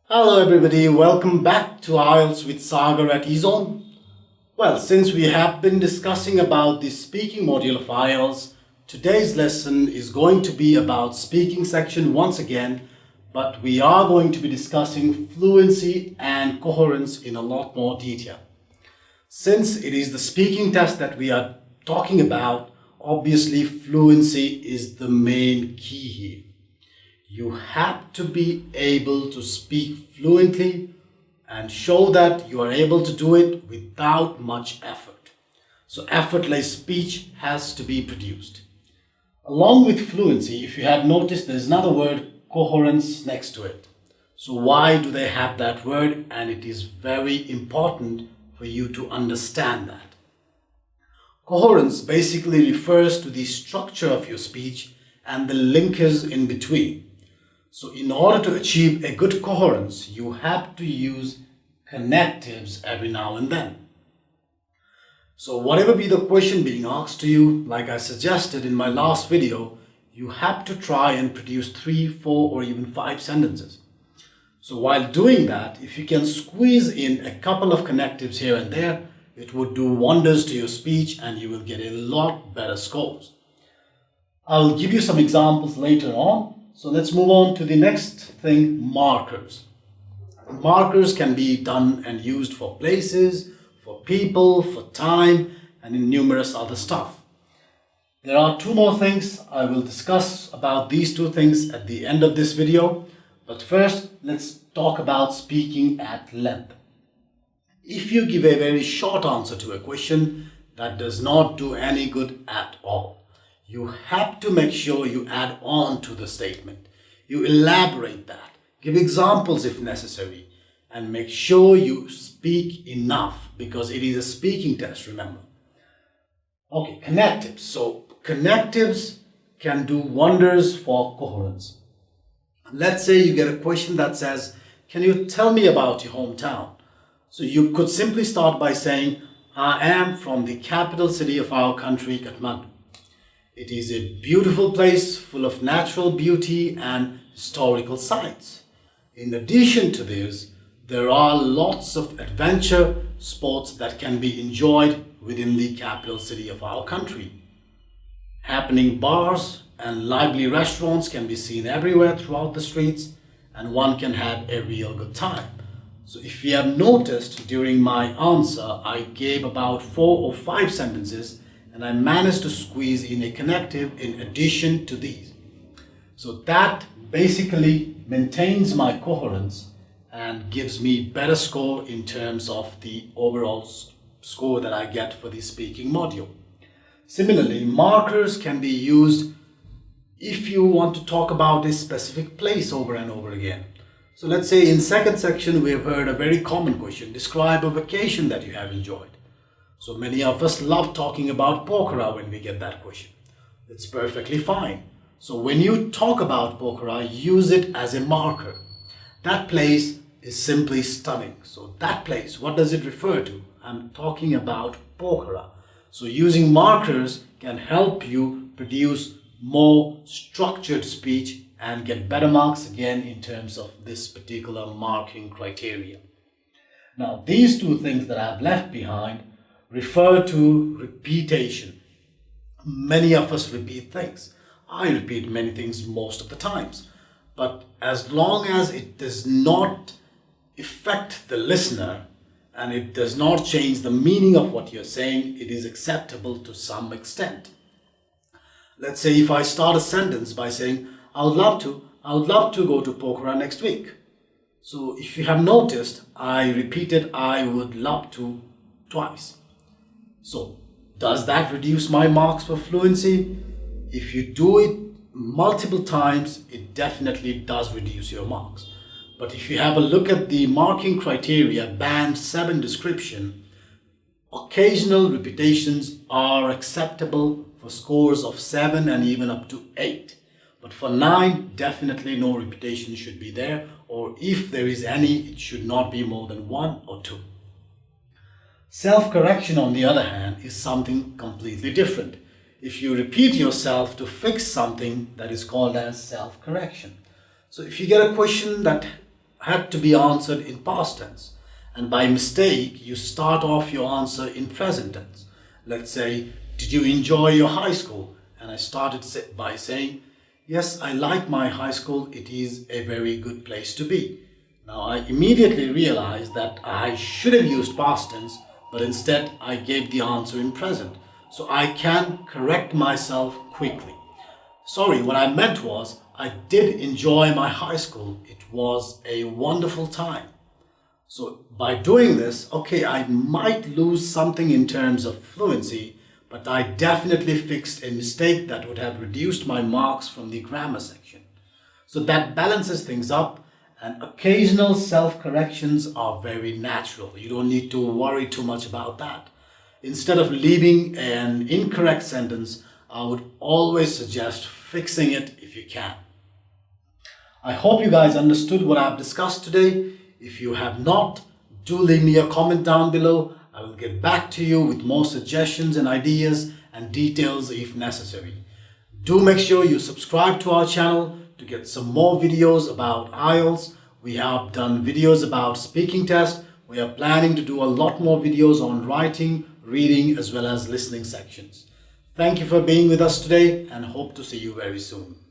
Hello everybody, welcome back to IELTS with Sagar at eZone. Well, since we have been discussing about the speaking module of IELTS, today's lesson is going to be about speaking section once again, but we are going to be discussing fluency and coherence in a lot more detail. Since it is the speaking test that we are talking about, obviously fluency is the main key here. You have to be able to speak fluently and show that you are able to do it without much effort. So effortless speech has to be produced. Along with fluency, if you have noticed, there is another word, coherence, next to it. So why do they have that word? And it is very important for you to understand that. Coherence basically refers to the structure of your speech and the linkers in between. So in order to achieve a good coherence, you have to use connectives every now and then. So whatever be the question being asked to you, like I suggested in my last video, you have to try and produce 3, 4 or even 5 sentences. So while doing that, if you can squeeze in a couple of connectives here and there, it would do wonders to your speech and you will get a lot better scores. I'll give you some examples later on. So let's move on to the next thing, markers. Markers can be done and used for places, for people, for time, and in numerous other stuff. There are 2 more things. I will discuss about these 2 things at the end of this video. But first, let's talk about speaking at length. If you give a very short answer to a question, that does not do any good at all. You have to make sure you add on to the statement. You elaborate that, give examples if necessary, and make sure you speak enough because it is a speaking test, remember. Okay, connectives. So connectives can do wonders for coherence. Let's say you get a question that says, can you tell me about your hometown? So you could simply start by saying, I am from the capital city of our country, Kathmandu. It is a beautiful place full of natural beauty and historical sites. In addition to this, there are lots of adventure sports that can be enjoyed within the capital city of our country. Happening bars and lively restaurants can be seen everywhere throughout the streets, and one can have a real good time. So if you have noticed, during my answer, I gave about 4 or 5 sentences and I managed to squeeze in a connective in addition to these. So that basically maintains my coherence and gives me better score in terms of the overall score that I get for the speaking module. Similarly, markers can be used if you want to talk about a specific place over and over again. So let's say in second section we have heard a very common question, describe a vacation that you have enjoyed. So many of us love talking about Pokhara when we get that question. It's perfectly fine. So when you talk about Pokhara, use it as a marker. That place is simply stunning. So that place, what does it refer to? I'm talking about Pokhara. So using markers can help you produce more structured speech and get better marks again in terms of this particular marking criteria. Now these 2 things that I've left behind refer to repetition. Many of us repeat things. I repeat many things most of the times. But as long as it does not affect the listener and it does not change the meaning of what you're saying, it is acceptable to some extent. Let's say if I start a sentence by saying, I would love to go to Pokhara next week. So if you have noticed, I repeated I would love to twice. So does that reduce my marks for fluency? If you do it multiple times, it definitely does reduce your marks. But if you have a look at the marking criteria, band 7 description, occasional repetitions are acceptable for scores of 7 and even up to 8. But for 9, definitely no repetition should be there, or if there is any, it should not be more than 1 or 2. Self-correction, on the other hand, is something completely different. If you repeat yourself to fix something, that is called as self-correction. So if you get a question that had to be answered in past tense. And by mistake, you start off your answer in present tense. Let's say, did you enjoy your high school? And I started by saying, yes, I like my high school. It is a very good place to be. Now I immediately realized that I should have used past tense, but instead I gave the answer in present. So I can correct myself quickly. Sorry, what I meant was I did enjoy my high school. It was a wonderful time. So by doing this, okay, I might lose something in terms of fluency, but I definitely fixed a mistake that would have reduced my marks from the grammar section. So that balances things up, and occasional self-corrections are very natural. You don't need to worry too much about that. Instead of leaving an incorrect sentence, I would always suggest fixing it if you can. I hope you guys understood what I've discussed today. If you have not, do leave me a comment down below. I will get back to you with more suggestions and ideas and details if necessary. Do make sure you subscribe to our channel to get some more videos about IELTS. We have done videos about speaking test. We are planning to do a lot more videos on writing, reading, as well as listening sections. Thank you for being with us today and hope to see you very soon.